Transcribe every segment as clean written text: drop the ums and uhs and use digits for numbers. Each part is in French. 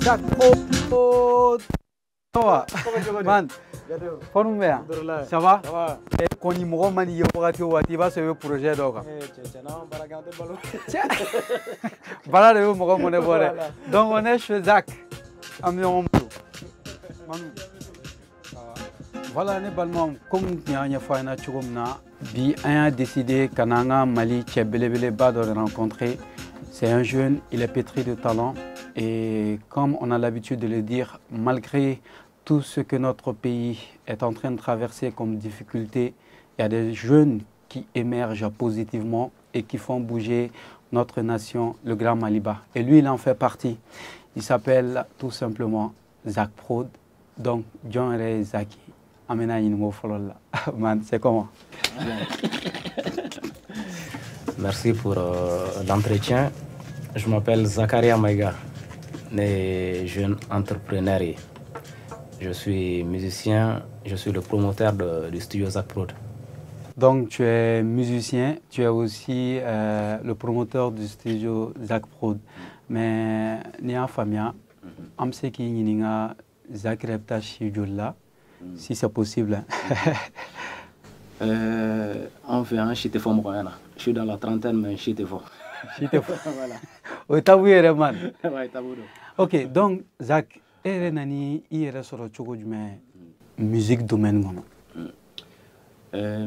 Zach Prod. Man, forme bien. Ça va? Et qu'on y mourra mani yopati wati va se projet d'oka. Voilà le mot mon évolué. Donc on est chez Zach. Amion. Voilà les balmons comme Nyanya Fana Churumna. Bi a décidé qu'Ananga Mali Tchebelebele Bado de rencontrer. C'est un jeune, il est pétri de talent. Et comme on a l'habitude de le dire, malgré tout ce que notre pays est en train de traverser comme difficulté, il y a des jeunes qui émergent positivement et qui font bouger notre nation, le Grand Maliba. Et lui, il en fait partie. Il s'appelle tout simplement Zach Prod. Donc, John Ray Zaki. Amena Yinmo Folola. Man, c'est comment? Merci pour l'entretien. Je m'appelle Zakaria Maïga, né jeune entrepreneur. Je suis musicien, je suis le promoteur du studio Zach Prod. Donc tu es musicien, tu es aussi le promoteur du studio Zach Prod. Mais Nia Famia, amse ki yininga Zach Repta Shidjola, si c'est possible. On fait un chite fort moyenne. Je suis dans la trentaine, mais chite fort. Chite fort. Voilà. Oui, t'as vu, Reman. Ouais, t'as vu. Ok, donc Zach, ere nani ire soro chogo jume musique domaine gono.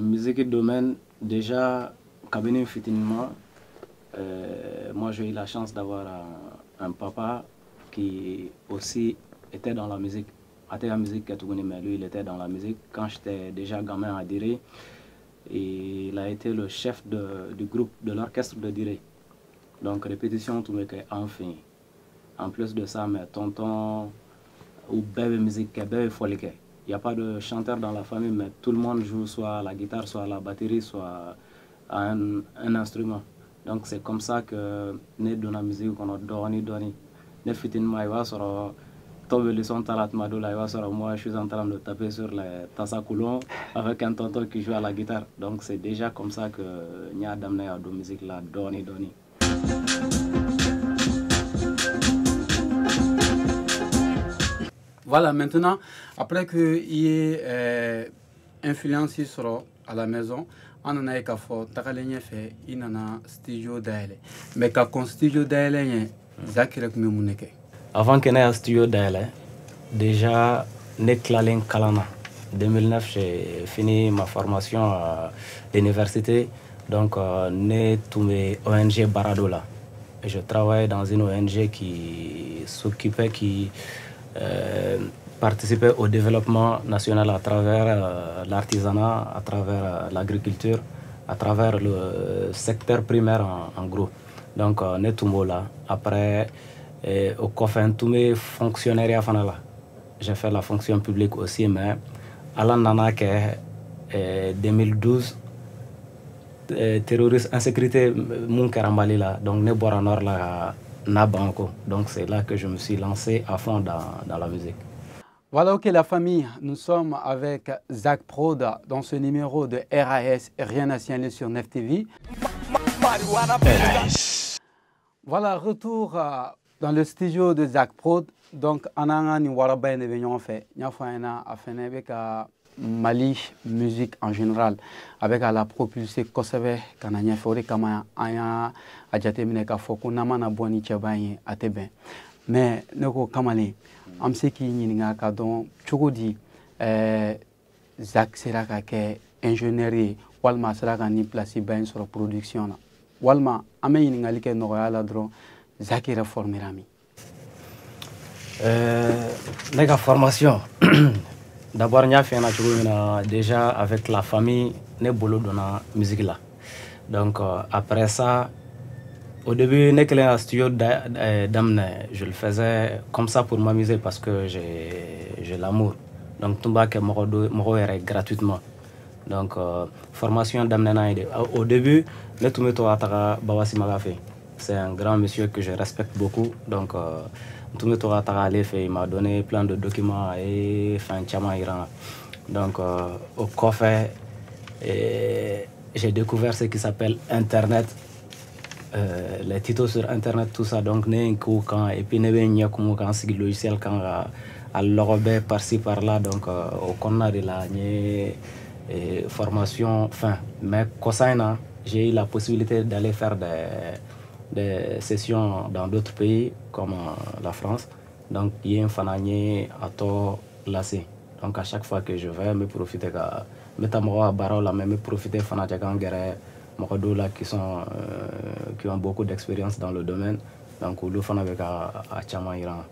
Musique domaine, déjà, cabinet fitinement. Moi, j'ai eu la chance d'avoir un papa qui aussi était dans la musique. Até la musique, mais lui, il était dans la musique. Quand j'étais déjà gamin à Diré, il a été le chef du groupe, de l'orchestre de Diré. Donc, répétition, tout le monde est enfin. En plus de ça, mes tontons, ou bébé musique, bébé folie. Il n'y a pas de chanteur dans la famille, mais tout le monde joue soit à la guitare, soit à la batterie, soit à un instrument. Donc, c'est comme ça que nous, dans la musique, on a donné. Nous, finalement, il va sur le son talat madoula, moi, je suis en train de taper sur les tassacoulons avec un tonton qui joue à la guitare. Donc, c'est déjà comme ça que nous avons amené à la musique, là, donné. Voilà, maintenant, après qu'il y ait influence sur à la maison, on a eu fait un studio d'aile. Mais quand on studio d'aile, Zakirek Memouneke. Avant que j'aie un studio d'aile, déjà, Neklalin Kalana. En 2009, j'ai fini ma formation à l'université. Donc, j'ai tous mes ONG Baradola. Je travaille dans une ONG qui s'occupait, qui participer au développement national à travers l'artisanat, à travers l'agriculture, à travers le secteur primaire en gros. Donc, on est tout là. Après, au COFEN, tous mes fonctionnaires, j'ai fait la fonction publique aussi, mais à l'année 2012, terrorisme, insécurité, mon karambali là, donc ne boire nord là. Donc c'est là que je me suis lancé à fond dans la musique. Voilà, ok la famille, nous sommes avec Zach Prod dans ce numéro de RAS, Rien à signaler sur Nef TV. Voilà, retour dans le studio de Zach Prod. Donc, on a un événement fait. On a fait avec Mali musique en général, avec la propulsée Kosovo, quand on a fait comme un adjatemine ka foko namana boni tchabaye atebe. Mais neko kamale, amse ki nyinga ka don chogodi Zach seraka ke ingénierie walma seraka ni place ben sur production na. Walma ame nyinga like no yala dro Zach reformerami. La formation. D'abord, nous avons fait déjà avec la famille, nous avons dans la musique là. Donc, après ça, au début, studio je le faisais comme ça pour m'amuser parce que j'ai l'amour. Donc, tout le monde est gratuitement. Donc, formation d'amne. Au début, c'est un grand monsieur que je respecte beaucoup. Donc, il m'a donné plein de documents et donc au coffre j'ai découvert ce qui s'appelle Internet. les tutos sur internet, tout ça. Donc, et puis, il logiciel quand à l'Europe par-ci par-là. Donc, au Kona de la formation, enfin, mais j'ai eu la possibilité d'aller faire des sessions dans d'autres pays comme la France. Donc, il y a un fananier à tort lassé. Donc, à chaque fois que je vais me profiter de me profiter de qui ont beaucoup d'expérience dans le domaine. Donc, le fan avec Iran.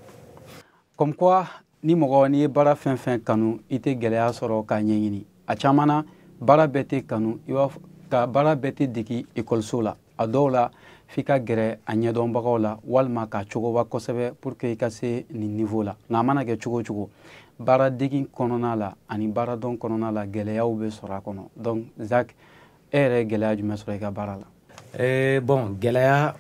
Comme quoi, ni mogoni bara fin kanu ite gelea soro ka ɲɛɲini a camana bara bɛɛ tɛ kanu i b'a ka bara bɛɛ tɛ degi ekɔliso la a dɔw la f'i ka gɛrɛ a ɲɛdɔnbagaw la walima ka cogoba kosɛbɛ pour que i ka se nin niveau la nka a mana kɛ cogo cogo baara degi kɔnɔna la ani baara dɔn kɔnɔna la gɛlɛyaw bɛ sɔrɔ a kɔnɔ donc Zak e yɛrɛ gɛlɛya jumɛn sɔrɔ i ka baara la bon gɛlɛya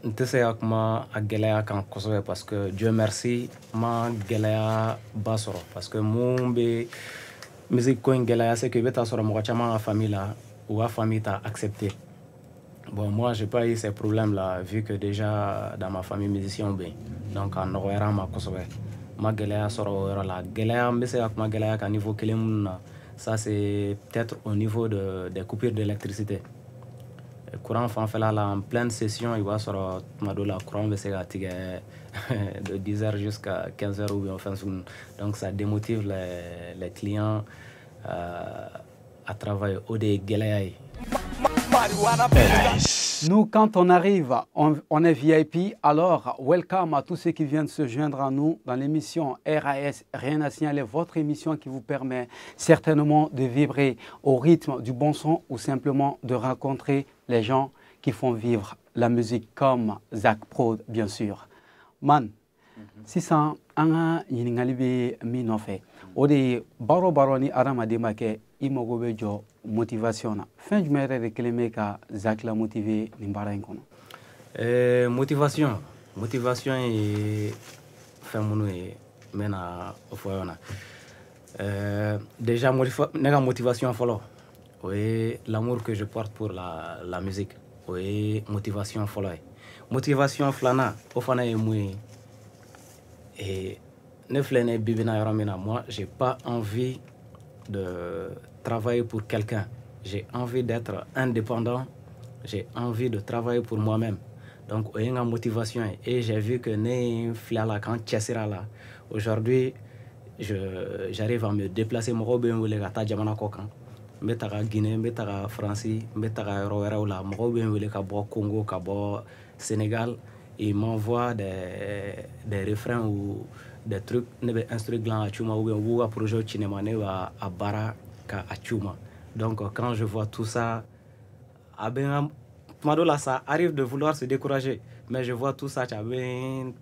n tɛ se ka kuma a gɛlɛya kan kosɛbɛ parce que Dieu merci ma gɛlɛya ba sɔrɔ parce que mun bɛ musique ko in gɛlɛya c'est que i bɛ taa sɔrɔ mɔgɔ caman ka famille la ou ka famille t'a accepté. Bon, moi, j'ai pas eu ces problèmes-là, vu que déjà dans ma famille musicien, donc en Nord-Ouest, ma galère sort la galère, mais c'est ma galère à niveau ça c'est peut-être au niveau des coupures d'électricité. Le courant fait là en pleine session, il va sur la courant de 10h jusqu'à 15h ou bien enfin, donc ça démotive les clients à travailler au des galères. Nous, quand on arrive, on est VIP, alors welcome à tous ceux qui viennent se joindre à nous dans l'émission RAS, Rien à signaler, votre émission qui vous permet certainement de vibrer au rythme du bon son ou simplement de rencontrer les gens qui font vivre la musique comme Zak Prod, bien sûr. Man, si ça a une minofé, o de baro ni aramadema ke imogo be jo motivation na fin du mere de keleme ka Zak la motiver ni bara en kono motivation et fin munu e mena ofoyona déjà nega motivation follow oui l'amour que je porte pour la musique oui motivation follow motivation flana ofana e mui et moi, j'ai pas envie de travailler pour quelqu'un. J'ai envie d'être indépendant. J'ai envie de travailler pour moi-même. Donc, il y a une motivation. Et j'ai vu que aujourd'hui, j'arrive à me déplacer. Je suis Guinée, je suis France, je suis Congo, Sénégal. Ils m'envoient des refrains ou des trucs, des instruments à Chuma ou un projet cinéma à Bara à Chuma. Donc quand je vois tout ça, ça arrive de vouloir se décourager, mais je vois tout ça, ça bien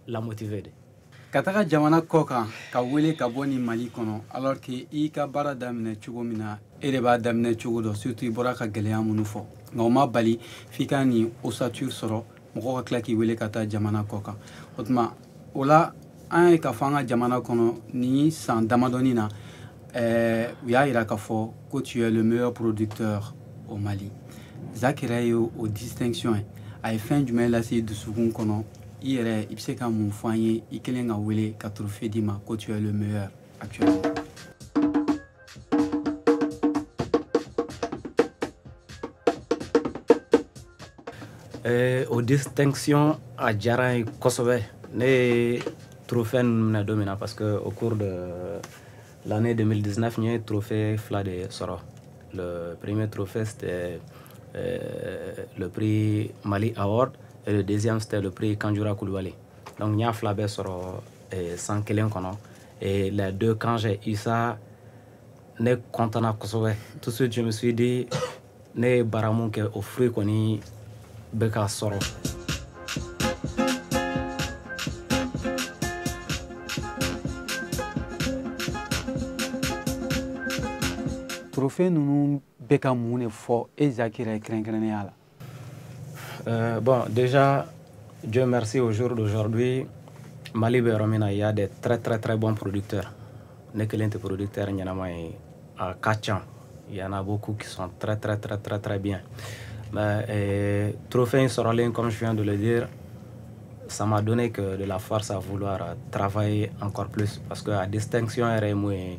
la motiver. Kataka jamana koka ka wele ka boni Mali kono alors que i ka bara damne chugo mina ere ba damne chugo do surtout ibora ka geleya munu fo ngoma bali fikani osature soro moko ka klaki wele kata jamana koka otma ola an ka fanga jamana kono ni san damadoni na ya ira ka fo que tu es le meilleur producteur au Mali. Zakirayo aux distinctions ay fin du mai la si de sugun kono il sait qu'à mon foyer, il y a un trophée d'Ima que tu es le meilleur actuellement. Aux distinctions à Djara et Kosovo, les trophées nous dominent parce qu'au cours de l'année 2019, il y a un trophée Flade Soro. Le premier trophée, c'était le prix Mali Award. Et le deuxième, c'était le prix Kanjura Koulibaly. Donc, il y a un flabé sur 100 kg. Et les deux, quand j'ai eu ça, je suis content de Kosovo. Tout de suite, je me suis dit, je suis baramon qui est offert qu'on y beka soro. Trophée nous beka moune fort et Zakira Krenkreniala. Bon, déjà, Dieu merci, au jour d'aujourd'hui, Mali Beromina, il y a des très bons producteurs. Nekelente producteurs, il y en a à 4 ans. Il y en a beaucoup qui sont très bien. Trophée Sorolin, comme je viens de le dire, ça m'a donné que de la force à vouloir travailler encore plus. Parce que à distinction RMU,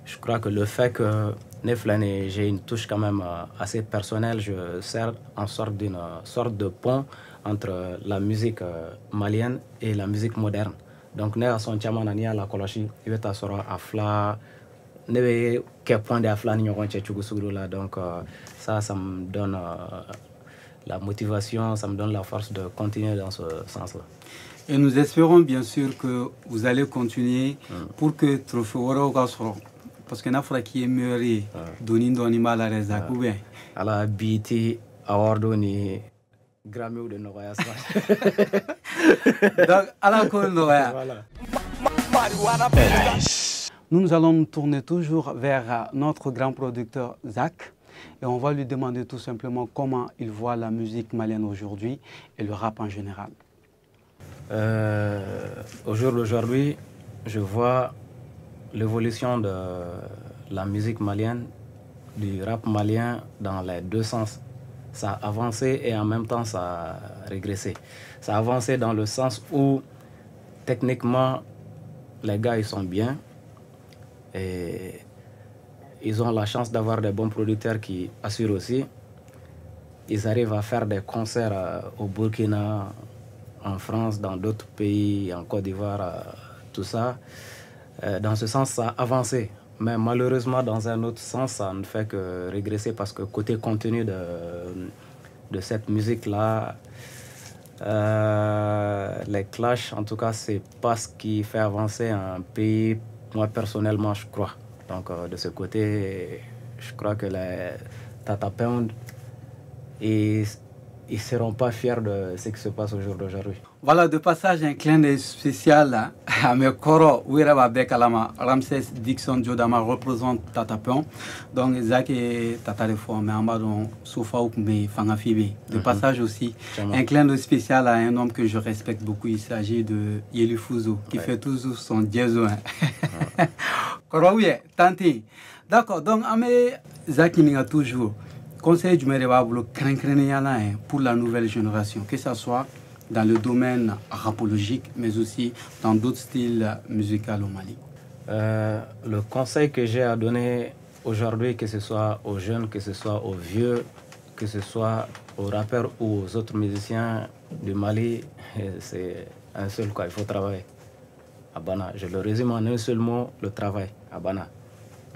je crois que le fait que Neflane, j'ai une touche quand même assez personnelle, je sers en sorte d'une sorte de pont entre la musique malienne et la musique moderne. Donc, ne a son chaman ani la koloshi, il va t'asseoir à fla, ne veut quel point de fla ni là. Donc, ça me donne la motivation, ça me donne la force de continuer dans ce sens-là. Et nous espérons bien sûr que vous allez continuer pour que Trophée Woro sera. Parce que n'afra qui est meilleur, donner d'animal à les accoubins. À la BT, Award ni Grammy ou de Noria. Donc, à la col Noria. Nous allons nous tourner toujours vers notre grand producteur Zach. Et on va lui demander tout simplement comment il voit la musique malienne aujourd'hui et le rap en général. Au jour d'aujourd'hui, je vois l'évolution de la musique malienne, du rap malien dans les deux sens. Ça a avancé et en même temps ça a régressé. Ça a avancé dans le sens où techniquement les gars ils sont bien et ils ont la chance d'avoir des bons producteurs qui assurent aussi. Ils arrivent à faire des concerts au Burkina, en France, dans d'autres pays, en Côte d'Ivoire, tout ça. Dans ce sens, ça a avancé. Mais malheureusement, dans un autre sens, ça ne fait que régresser parce que côté contenu de cette musique-là, les clashs, en tout cas, c'est pas ce qui fait avancer un pays, moi personnellement, je crois. Donc, de ce côté, je crois que les Tata Pound, ils ne seront pas fiers de ce qui se passe au jour d'aujourd'hui. Voilà, de passage, un clin d'œil spécial à mes koro, Ouiraba Bekalama, Ramsès Dixon Jodama représente Tatapon. Donc, Zach et Tatarefo, mais en bas, Soufa Oukme, Fangafibe. De passage aussi, un clin d'œil spécial à un homme que je respecte beaucoup. Il s'agit de Yeli Fuzo, qui fait toujours son dièse. Koro, oui, Tanti. D'accord, donc, Amé, Zach, il y a toujours. Conseil du maire pour la nouvelle génération, que ce soit dans le domaine rapologique, mais aussi dans d'autres styles musicaux au Mali. Le conseil que j'ai à donner aujourd'hui, que ce soit aux jeunes, que ce soit aux vieux, que ce soit aux rappeurs ou aux autres musiciens du Mali, c'est un seul quoi, il faut travailler. Abana, je le résume en un seul mot, le travail. Abana,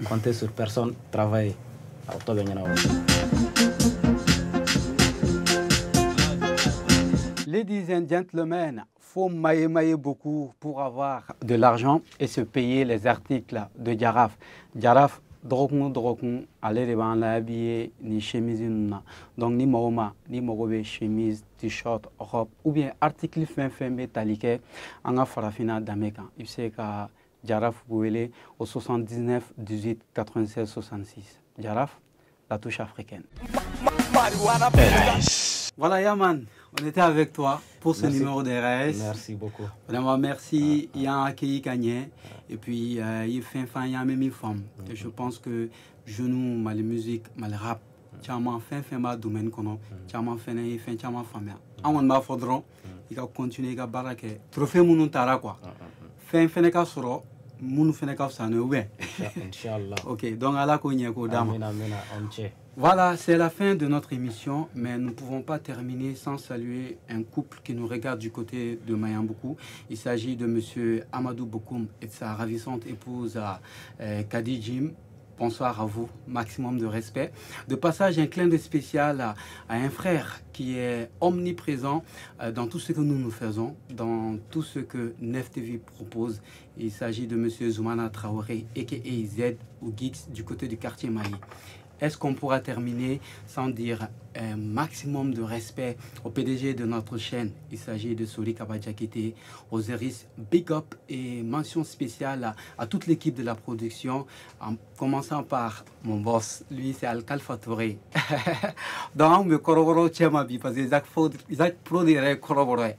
comptez sur personne, travaillez. Ladies and gentlemen, faut mailler beaucoup pour avoir de l'argent et se payer les articles de Jaraf. Jaraf, drokun, aller les ban l'habiller ni chemise donc ni maoma, ni mogobe chemise, t-shirt, robe ou bien article fin métallique en a farafina d'Américain. Il sait que Jaraf Gouele au 79 18 96 66. Jaraf, la touche africaine. Voilà Yaman, on était avec toi pour ce numéro de RAS. Merci beaucoup. Vraiment merci, il y a un accueil gagné et puis il fait un y a même une femme. Et je pense que genou, mal musique, mal rap, tiens-moi fin ma domaine qu'on a, tiens-moi fin tiens-moi femme. On m'a faudra, il va continuer à baraquer. Trophée mon tara quoi. Fin ka soro. Inch'Allah. Ok, donc à la voilà, c'est la fin de notre émission, mais nous ne pouvons pas terminer sans saluer un couple qui nous regarde du côté de Mayamboukou. Il s'agit de M. Amadou Bokoum et de sa ravissante épouse Kadi Jim. Bonsoir à vous, maximum de respect. De passage, un clin d'œil spécial à un frère qui est omniprésent dans tout ce que nous faisons, dans tout ce que Nef TV propose. Il s'agit de M. Zoumana Traoré, a.k.a. Z ou Geeks du côté du quartier Mali. Est-ce qu'on pourra terminer sans dire un maximum de respect au PDG de notre chaîne? Il s'agit de Soli Kabadjakite, Osiris, Big Up et mention spéciale à toute l'équipe de la production, en commençant par mon boss, lui c'est Al Kalfatoré. Donc, me corrobore Tchemabi, parce que Isaac produirait corroborer.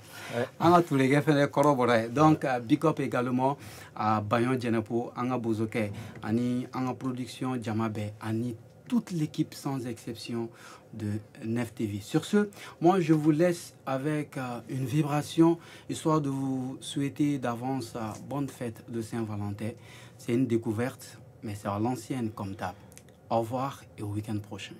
On a tous les gars fait corroborer. Donc, Big Up également à Bayon Djenepo, Anga Bozoke, Ani Anga Production Djamabe, Ani toute l'équipe sans exception de Nef TV. Sur ce, moi je vous laisse avec une vibration, histoire de vous souhaiter d'avance bonne fête de Saint-Valentin. C'est une découverte, mais c'est à l'ancienne comme d'hab. Au revoir et au week-end prochain.